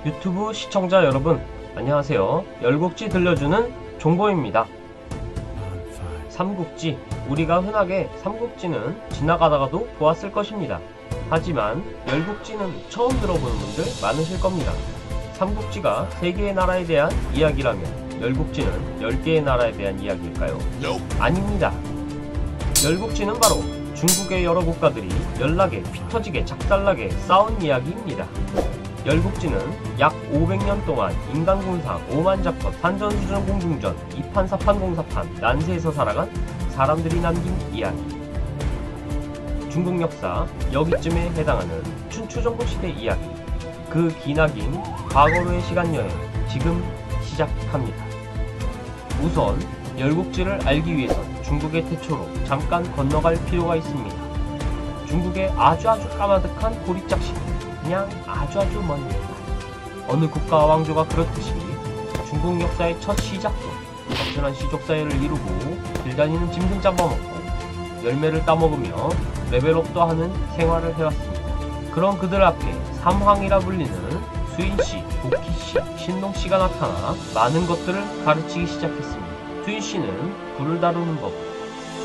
유튜브 시청자 여러분, 안녕하세요. 열국지 들려주는 종보입니다. 삼국지, 우리가 흔하게 삼국지는 지나가다가도 보았을 것입니다. 하지만 열국지는 처음 들어보는 분들 많으실 겁니다. 삼국지가 3개의 나라에 대한 이야기라면 열국지는 10개의 나라에 대한 이야기일까요? 아닙니다. 열국지는 바로 중국의 여러 국가들이 연락에 피터지게 작살나게 싸운 이야기입니다. 열국지는 약 500년 동안 인간군사, 오만잡컷, 산전수전 공중전, 이판 사판 공사판, 난세에서 살아간 사람들이 남긴 이야기. 중국 역사 여기쯤에 해당하는 춘추전국시대 이야기. 그 기나긴 과거로의 시간여행 지금 시작합니다. 우선 열국지를 알기 위해선 중국의 태초로 잠깐 건너갈 필요가 있습니다. 중국의 아주 까마득한 고리짝시기, 그냥 아주 먼 옛날. 어느 국가와 왕조가 그렇듯이 중국 역사의 첫 시작도 거천한 시족사회를 이루고 길다니는 짐 등 잡아먹고 열매를 따먹으며 레벨업도 하는 생활을 해왔습니다. 그런 그들 앞에 삼황이라 불리는 수인씨, 복희씨, 신농씨가 나타나 많은 것들을 가르치기 시작했습니다. 수인씨는 불을 다루는 법,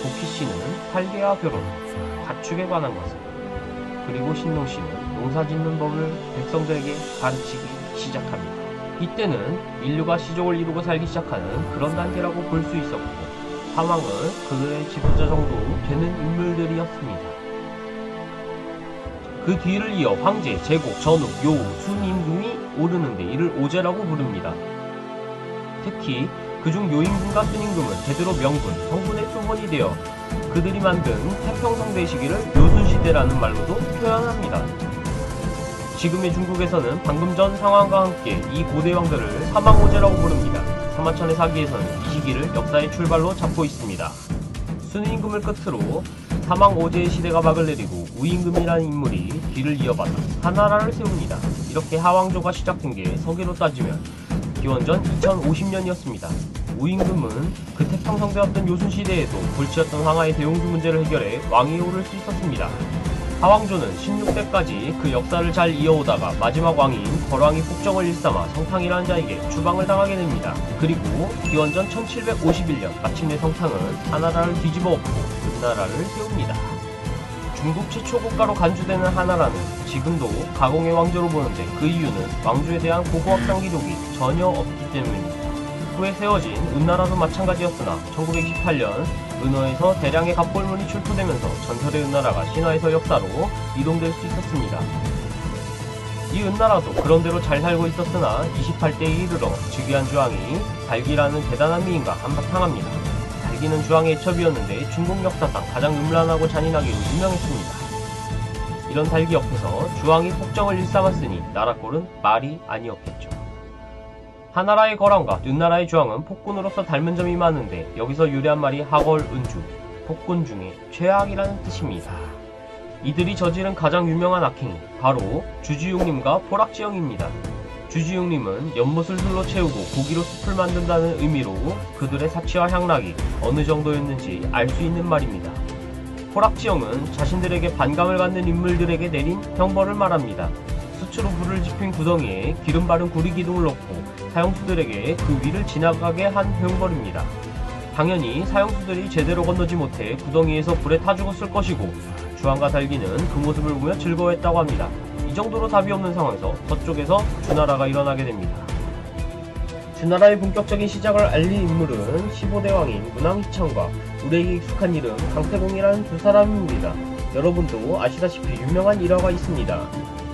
복희씨는 탈계와 결혼, 가축에 관한 것을, 그리고 신농씨는 농사짓는 법을 백성들에게 가르치기 시작합니다. 이때는 인류가 시족을 이루고 살기 시작하는 그런 단계라고 볼 수 있었고, 삼황은 그들의 지도자 정도 되는 인물들이었습니다. 그 뒤를 이어 황제, 제국, 전욱, 요우, 순임금이 오르는데 이를 오제라고 부릅니다. 특히 그중 요임금과 순임금은 대대로 명분, 성분의 표본이 되어 그들이 만든 태평성대 시기를 요순시대라는 말로도 표현합니다. 지금의 중국에서는 방금 전 상황과 함께 이 고대 왕들을 사망오제라고 부릅니다. 사마천의 사기에서는 이 시기를 역사의 출발로 잡고 있습니다. 순임금을 끝으로 사망오제의 시대가 막을 내리고 우임금이라는 인물이 뒤를 이어받아 하나라를 세웁니다. 이렇게 하왕조가 시작된 게 서기로 따지면 기원전 2050년이었습니다. 우임금은 그 태평성대였던 요순시대에도 골치였던 황하의 대홍수 문제를 해결해 왕위에 오를 수 있었습니다. 하왕조는 16대까지 그 역사를 잘 이어오다가 마지막 왕인 거왕이 폭정을 일삼아 성탕이라는 자에게 추방을 당하게 됩니다. 그리고 기원전 1751년 마침내 성탕은 하나라를 뒤집어 엎고 은나라를 세웁니다. 중국 최초 국가로 간주되는 하나라는 지금도 가공의 왕조로 보는데 그 이유는 왕조에 대한 고고학당 기록이 전혀 없기 때문입니다. 후에 세워진 은나라도 마찬가지였으나 1928년 은어에서 대량의 갑골문이 출토되면서 전설의 은나라가 신화에서 역사로 이동될 수 있었습니다. 이 은나라도 그런대로 잘 살고 있었으나 28대에 이르러 즉위한 주왕이 달기라는 대단한 미인과 한바탕합니다. 달기는 주왕의 애첩이었는데 중국 역사상 가장 음란하고 잔인하기로 유명했습니다. 이런 달기 옆에서 주왕이 폭정을 일삼았으니 나라꼴은 말이 아니었겠죠. 하나라의 거랑과 뒷나라의 주왕은 폭군으로서 닮은 점이 많은데 여기서 유래한 말이 하걸은주, 폭군 중에 최악이라는 뜻입니다. 이들이 저지른 가장 유명한 악행이 바로 주지웅님과 포락지영입니다. 주지웅님은 연못을 술로 채우고 고기로 숲을 만든다는 의미로 그들의 사치와 향락이 어느 정도였는지 알 수 있는 말입니다. 포락지영은 자신들에게 반감을 갖는 인물들에게 내린 형벌을 말합니다. 수치로 불을 지핀 구덩이에 기름 바른 구리기둥을 넣고 사형수들에게 그 위를 지나가게 한 형벌입니다. 당연히 사형수들이 제대로 건너지 못해 구덩이에서 불에 타 죽었을 것이고 주왕과 달기는 그 모습을 보며 즐거워했다고 합니다. 이 정도로 답이 없는 상황에서 서쪽에서 주나라가 일어나게 됩니다. 주나라의 본격적인 시작을 알린 인물은 15대 왕인 문왕희창과 우리에게 익숙한 이름 강태공이라는 두 사람입니다. 여러분도 아시다시피 유명한 일화가 있습니다.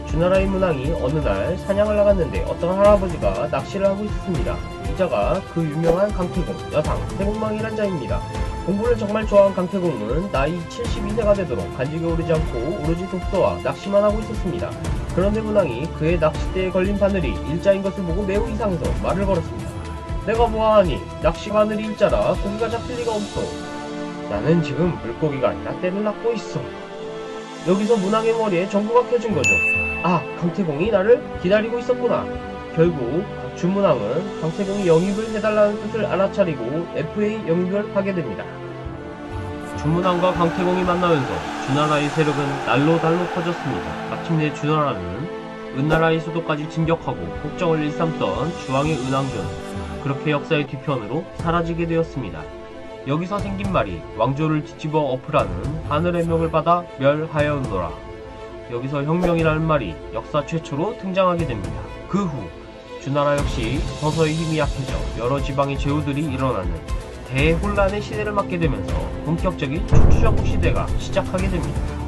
주나라의 문왕이 어느 날 사냥을 나갔는데 어떤 할아버지가 낚시를 하고 있었습니다. 이자가 그 유명한 강태공, 여상, 태공망이란 자입니다. 공부를 정말 좋아한 강태공은 나이 72세가 되도록 간직에 오르지 않고 오로지 독서와 낚시만 하고 있었습니다. 그런데 문왕이 그의 낚싯대에 걸린 바늘이 일자인 것을 보고 매우 이상해서 말을 걸었습니다. 내가 뭐하니? 낚시 바늘이 일자라 고기가 잡힐 리가 없어. 나는 지금 물고기가 아니라 때를 낚고 있어. 여기서 문왕의 머리에 전구가 켜진 거죠. 아, 강태공이 나를 기다리고 있었구나. 결국 주문왕은 강태공이 영입을 해달라는 뜻을 알아차리고 FA 영입을 하게 됩니다. 주문왕과 강태공이 만나면서 주나라의 세력은 날로 달로 커졌습니다. 마침내 주나라는 은나라의 수도까지 진격하고 국정을 일삼던 주왕의 은왕조는 그렇게 역사의 뒤편으로 사라지게 되었습니다. 여기서 생긴 말이 왕조를 뒤집어 엎으라는 하늘의 명을 받아 멸하여노라. 여기서 혁명이라는 말이 역사 최초로 등장하게 됩니다. 그 후 주나라 역시 서서히 힘이 약해져 여러 지방의 제후들이 일어나는 대혼란의 시대를 맞게 되면서 본격적인 춘추전국 시대가 시작하게 됩니다.